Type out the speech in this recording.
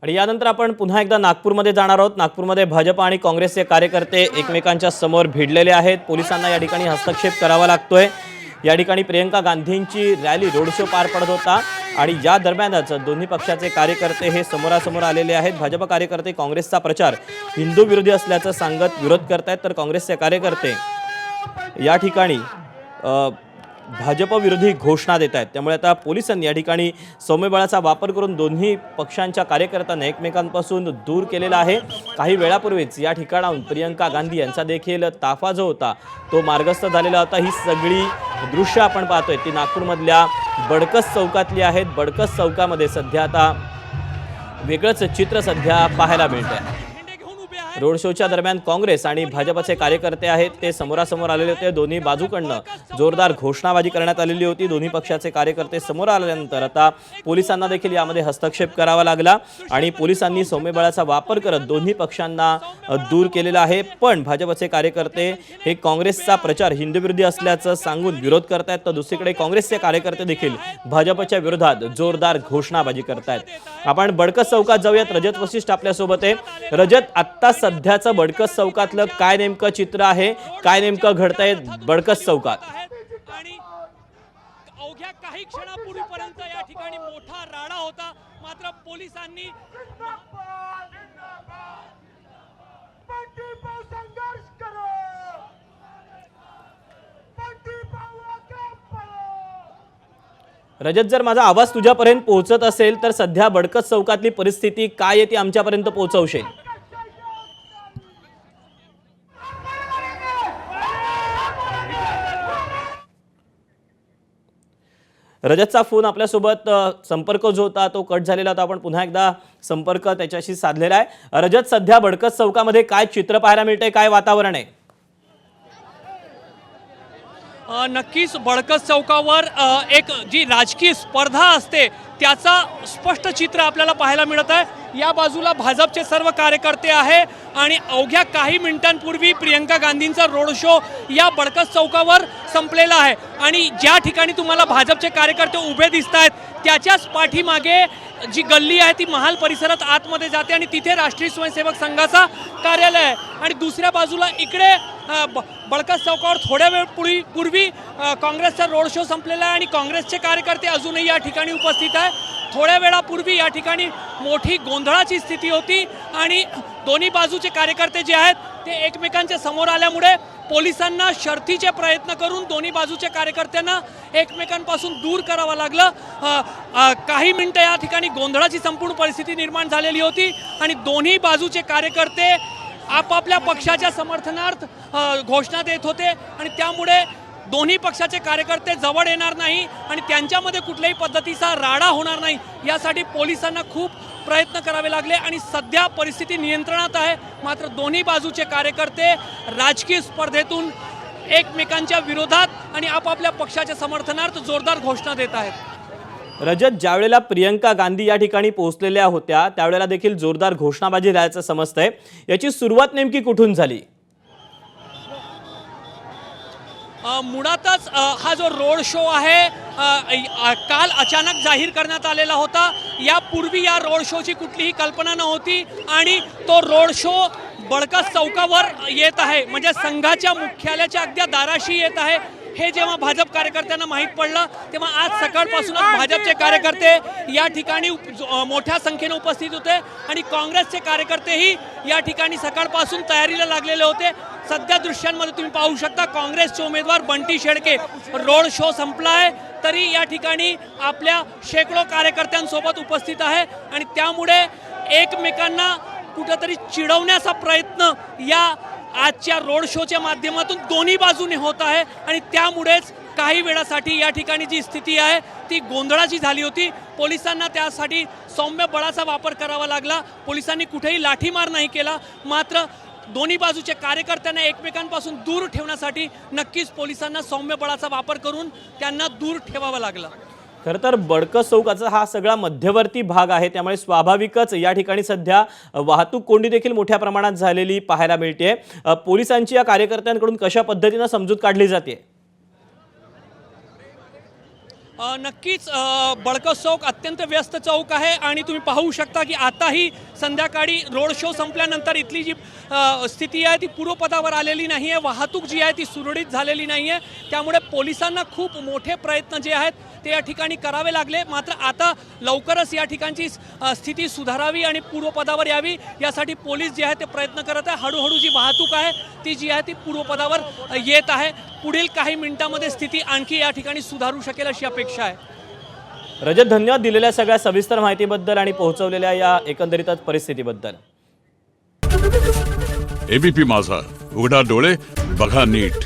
आणि यानंतर आपण पुन्हा एकदा नागपूरमध्ये जाणार आहोत। नागपूरमध्ये भाजप आणि काँग्रेसचे कार्यकर्ते एकमेकांच्या समोर भिडलेले आहेत। पोलिसांना या ठिकाणी हस्तक्षेप करावा लागतोय। या ठिकाणी प्रियंका गांधींची रॅली रोड शो पार पडत होता आणि या दरम्यानच दोन्ही पक्षाचे कार्यकर्ते हे समोरासमोर आलेले आहेत। भाजप कार्यकर्ते काँग्रेसचा प्रचार हिंदू विरोधी असल्याचं सांगत विरोध करतायत, तर काँग्रेसचे कार्यकर्ते या ठिकाणी भाजप विरोधी घोषणा देत आहेत। त्यामुळे आता पोलिसांनी या ठिकाणी सौम्य बळाचा वापर करून दोन्ही पक्षांच्या कार्यकर्त्यांना एकमेकांपासून दूर केलेला आहे। काही वेळापूर्वीच या ठिकाणाहून प्रियंका गांधी यांचा देखील ताफा जो होता तो मार्गस्थ झालेला होता। ही सगळी दृश्य आपण पाहतोय ती नागपूरमधल्या बडकस चौकातली आहेत। बडकस चौकामध्ये सध्या आता वेगळंच चित्र सध्या पाहायला मिळतंय। रोड शोच्या दरम्यान काँग्रेस आणि भाजपचे कार्यकर्ते आहेत ते समोरासमोर आलेले होते। दोन्ही बाजूकडनं जोरदार घोषणाबाजी करण्यात आलेली होती। दोन्ही पक्षाचे कार्यकर्ते समोर आल्यानंतर आता पोलिसांना देखील यामध्ये हस्तक्षेप करावा लागला आणि पोलिसांनी सौम्य बळाचा वापर करत दोन्ही पक्षांना दूर केलेला आहे। पण भाजपचे कार्यकर्ते हे काँग्रेसचा प्रचार हिंदूविरोधी असल्याचं सांगून विरोध करतायत, तर दुसरीकडे काँग्रेसचे कार्यकर्ते देखील भाजपच्या विरोधात जोरदार घोषणाबाजी करतायत। आपण बडकस चौकात जाऊयात। रजत वशिष्ठ आपल्यासोबत आहे। रजत, आत्ता सध्याचं बडकस चौकातलं काय नेमकं चित्र आहे, काय नेमकं घडतंय बडकस चौकात? आणि अवघ्या काही क्षणापूर्वीपर्यंत या ठिकाणी मोठा राडा होता, मात्र पोलिसांनी रजत, जर माझा आवाज तुझ्यापर्यंत पोहोचत असेल तर सध्या बडकस चौकातली परिस्थिती काय आहे ती आमच्यापर्यंत पोहोचवशील? रजतचा फोन आपल्यासोबत संपर्क जो होता तो कट झालेला होता। आपण पुन्हा एकदा संपर्क त्याच्याशी साधलेला आहे। रजत, सध्या बडकस चौकामध्ये काय चित्र पाहायला मिळतंय, काय वातावरण आहे? नक्कीच बडकस चौकावर एक जी राजकीय स्पर्धा असते त्याचा स्पष्ट चित्र आपल्याला पाहायला मिळत आहे। या बाजूला भाजपचे सर्व कार्यकर्ते आहे आणि अवघ्या काही मिनिटांपूर्वी प्रियंका गांधींचा रोड शो या बडकस चौकावर संपलेला आहे आणि ज्या ठिकाणी तुम्हाला भाजपचे कार्यकर्ते उभे दिसत आहेत त्याच्याच पाठीमागे जी गल्ली आहे ती महाल परिसरात आतमध्ये जाते आणि तिथे राष्ट्रीय स्वयंसेवक संघाचा कार्यालय आहे आणि दुसऱ्या बाजूला इकडे बडकस चौकावर थोड्या वेळ पूर्वी काँग्रेसचा रोड शो संपलेला आहे आणि काँग्रेसचे कार्यकर्ते अजूनही या ठिकाणी उपस्थित आहे। थोड्या वेळापूर्वी या ठिकाणी मोठी गोंधळाची स्थिती होती आणि दोन्ही बाजूचे कार्यकर्ते जे आहेत ते एकमेकांच्या समोर आल्यामुळे पोलिसांना शर्थीचे प्रयत्न करून दोन्ही बाजूच्या कार्यकर्त्यांना एकमेकांपासून दूर करावं लागलं। काही मिनिटं या ठिकाणी गोंधळाची संपूर्ण परिस्थिती निर्माण झालेली होती आणि दोन्ही बाजूचे कार्यकर्ते आपापल्या पक्षाच्या समर्थनार्थ घोषणा देत होते आणि त्यामुळे दोन्ही पक्षाचे कार्यकर्ते जवळ येणार नाही आणि त्यांच्यामध्ये कुठल्याही पद्धतीचा राडा होणार नाही यासाठी पोलिसांना खूप प्रयत्न करावे लागले आणि सध्या परिस्थिती नियंत्रणात आहे। मात्र दोन्ही बाजूचे कार्यकर्ते राजकीय स्पर्धेतून एकमेकांच्या विरोधात आणि आपापल्या पक्षाच्या समर्थनार्थ जोरदार घोषणा देत आहेत। रजत, ज्यावेळेला प्रियंका गांधी या ठिकाणी पोहोचलेल्या होत्या त्यावेळेला देखील जोरदार घोषणाबाजी झाल्याचं समजतंय। याची सुरुवात नेमकी कुठून झाली? मुळातच हा जो रोड शो आहे काल अचानक जाहीर करण्यात आलेला होता। यापूर्वी या रोड शोची कुठलीही कल्पना नव्हती आणि तो रोड शो बडकस चौकावर येत आहे, म्हणजे संघाच्या मुख्यालयाच्या अगदी दाराशी येत आहे। हे जेव्हा भाजप कार्यकर्त्यांना माहीत पडलं तेव्हा आज सकाळपासूनच भाजपचे कार्यकर्ते या ठिकाणी मोठ्या संख्येने उपस्थित होते आणि काँग्रेसचे कार्यकर्तेही या ठिकाणी सकाळपासून तयारीला लागलेले होते। सध्या दृश्यांमध्ये तुम्ही पाहू शकता काँग्रेसचे उमेदवार बंटी शेळके रोड शो संपला आहे तरी या ठिकाणी आपल्या शेकडो कार्यकर्त्यांसोबत उपस्थित आहे आणि त्यामुळे एकमेकांना कुठेतरी चिडवण्याचा प्रयत्न या आजच्या रोड शोच्या माध्यमातून दोन्ही बाजूने होत आहे आणि त्यामुळेच काही वेळासाठी या ठिकाणी जी स्थिती आहे ती गोंधळाची झाली होती। पोलिसांना त्यासाठी सौम्य बळाचा वापर करावा लागला। पोलिसांनी कुठेही लाठीमार नाही केला, मात्र दोन्ही बाजूच्या कार्यकर्त्यांना एकमेकांपासून दूर ठेवण्यासाठी नक्कीच पोलिसांना सौम्य बळाचा वापर करून त्यांना दूर ठेवावं लागलं। खरं तर बडकस चौकाचा हा सगळा मध्यवर्ती भाग आहे, त्यामुळे स्वाभाविकच या ठिकाणी सध्या वाहतूक कोंडी देखील मोठ्या प्रमाणात झालेली पाहायला मिळते। पोलिसांची या कार्यकर्त्यांकडून कशा पद्धतीने समजूत काढली जाते? नक्कीच बळकस चौक अत्यंत व्यस्त चौक आहे आणि तुम्ही पाहू शकता की आताही संध्याकाळी रोड शो संपल्यानंतर इथली जी स्थिती आहे ती पूर्वपदावर आलेली नाही आहे. वाहतूक जी आहे ती सुरळीत झालेली नाही आहे. त्यामुळे पोलिसांना खूप मोठे प्रयत्न जे आहेत ते या ठिकाणी करावे लागले. मात्र आता लवकरच या ठिकाणची स्थिती सुधारावी आणि पूर्वपदावर यावी यासाठी पोलीस जे आहे ते प्रयत्न करत आहे. हळूहळू जी वाहतूक आहे ती जी आहे ती पूर्वपदावर येत आहे. पुढील काही मिनिटांमध्ये स्थिती आणखी या ठिकाणी सुधारू शकेल अशी अपेक्षा आहे. रजत, धन्यवाद दिलेल्या सगळ्या सविस्तर माहितीबद्दल आणि पोहोचवलेल्या या एकंदरीतच परिस्थितीबद्दल. एबीपी माझा, उघडा डोळे बघा नीट.